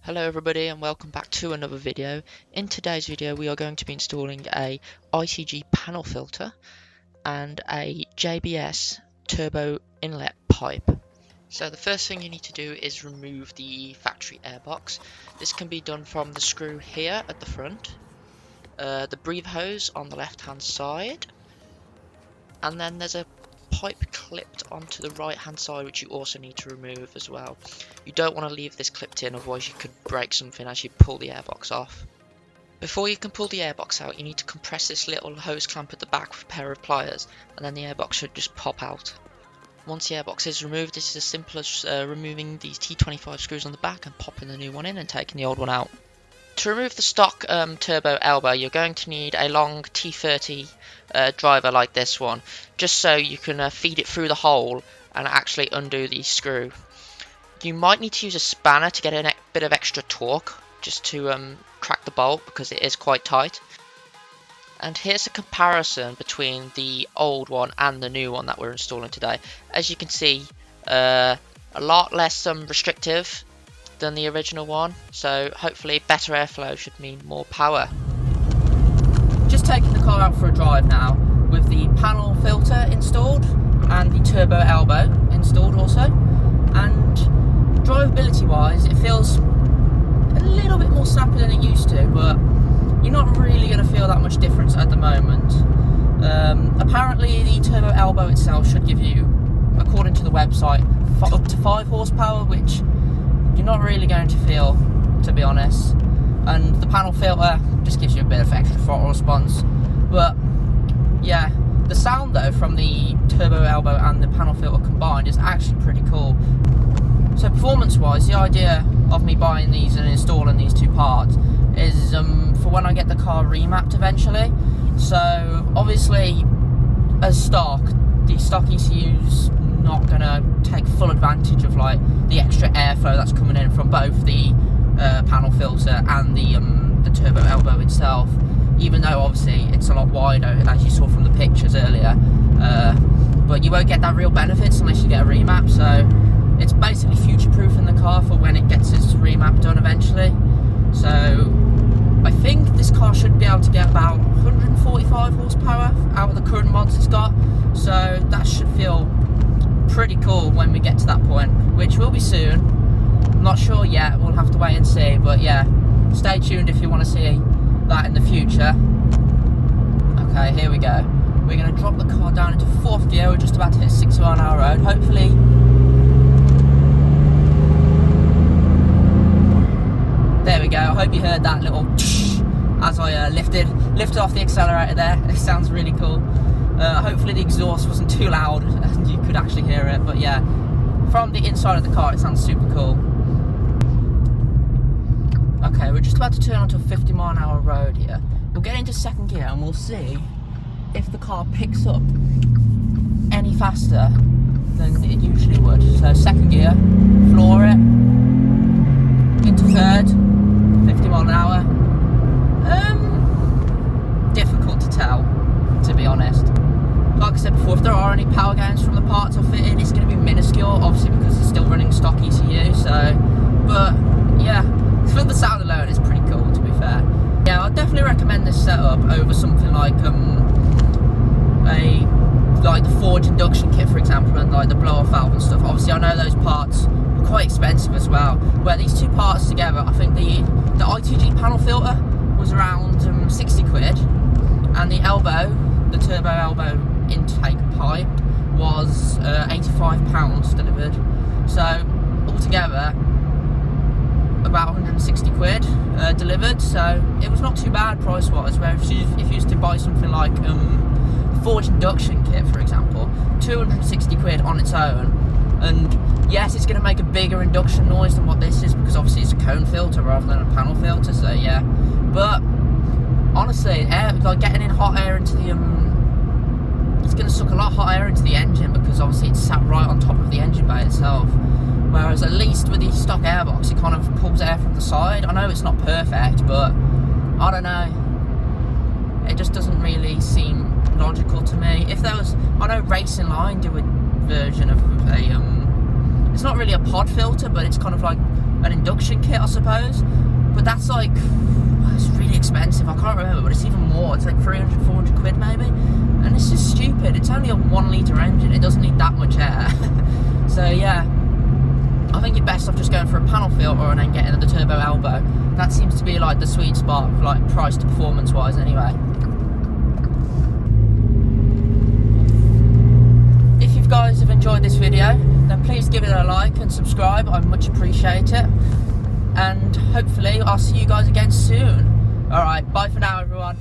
Hello everybody and welcome back to another video. In today's video we are going to be installing a ITG panel filter and a JBS Turbo inlet pipe. So the first thing you need to do is remove the factory airbox. This can be done from the screw here at the front, the breather hose on the left hand side, and then there's a pipe clipped onto the right hand side which you also need to remove as well. You don't want to leave this clipped in, otherwise you could break something as you pull the airbox off. Before you can pull the airbox out, you need to compress this little hose clamp at the back with a pair of pliers, and then the airbox should just pop out. Once the airbox is removed, this is as simple as removing these T25 screws on the back and popping the new one in and taking the old one out. To remove the stock turbo elbow, you're going to need a long T30 driver like this one, just so you can feed it through the hole and actually undo the screw. You might need to use a spanner to get a bit of extra torque, just to crack the bolt because it is quite tight. And here's a comparison between the old one and the new one that we're installing today. As you can see, a lot less restrictive than the original one, so hopefully better airflow should mean more power. Just taking the car out for a drive now with the panel filter installed and the turbo elbow installed also, and drivability wise it feels a little bit more snappy than it used to, but you're not really going to feel that much difference at the moment. Apparently the turbo elbow itself should give you, according to the website, up to 5 horsepower, which you're not really going to feel, to be honest. And the panel filter just gives you a bit of extra throttle response. But yeah, the sound though from the turbo elbow and the panel filter combined is actually pretty cool. So performance wise, the idea of me buying these and installing these two parts is for when I get the car remapped eventually. So obviously as stock, the stock ECU's not gonna take full advantage of like the extra airflow that's coming in from both the panel filter and the turbo elbow itself, even though obviously it's a lot wider as you saw from the pictures earlier, but you won't get that real benefits unless you get a remap. So it's basically future-proofing the car for when it gets its remap done eventually. So I think this car should be able to get about 145 horsepower out of the current mods it's got, so that should feel pretty cool when we get to that point, which will be soon. I'm not sure yet, we'll have to wait and see, but yeah, stay tuned if you want to see that in the future. Okay, here we go. We're going to drop the car down into 4th gear. We're just about to hit 60 mile an hour road, hopefully. There we go, I hope you heard that little as I lifted off the accelerator there. It sounds really cool. Hopefully the exhaust wasn't too loud and you could actually hear it, but yeah, from the inside of the car it sounds super cool. Okay, we're just about to turn onto a 50 mile an hour road here. We'll get into 2nd gear and we'll see if the car picks up any faster than it usually would. So 2nd gear, floor it, into 3rd, 50 mile an hour. Difficult to tell, to be honest. Like I said before, if there are any power gains from the parts I've fitted, it's going to be minuscule, obviously because it's still running stock ECU, so, but yeah, for the sound alone it's pretty cool, to be fair. Yeah, I'd definitely recommend this setup over something like the forge induction kit, for example, and like the blow-off valve and stuff. Obviously I know those parts are quite expensive as well, where these two parts together, I think the ITG panel filter was around 60 quid, and the elbow, the turbo elbow intake pipe, was £85 delivered. So altogether about 160 quid delivered, so it was not too bad price wise. Where if you used to buy something like forge induction kit, for example, 260 quid on its own, and yes, it's going to make a bigger induction noise than what this is because obviously it's a cone filter rather than a panel filter, so yeah. But honestly, like getting in hot air into the it's going to suck a lot of hot air into the engine because obviously it's sat right on top of the engine bay itself, whereas at least with the stock airbox it kind of pulls air from the side. I know it's not perfect, but I don't know, it just doesn't really seem logical to me. If there was, I know Racing Line do a version of a it's not really a pod filter, but it's kind of like an induction kit, I suppose. But that's like, it's really expensive. I can't remember, but it's even more. It's like 300, 400 quid maybe. And it's just stupid. It's only a 1 litre engine. It doesn't need that much air. So yeah, I think you're best off just going for a panel filter and then getting the turbo elbow. That seems to be like the sweet spot, like price to performance wise anyway. If you guys have enjoyed this video, then please give it a like and subscribe. I much appreciate it. And hopefully I'll see you guys again soon. Alright, bye for now everyone.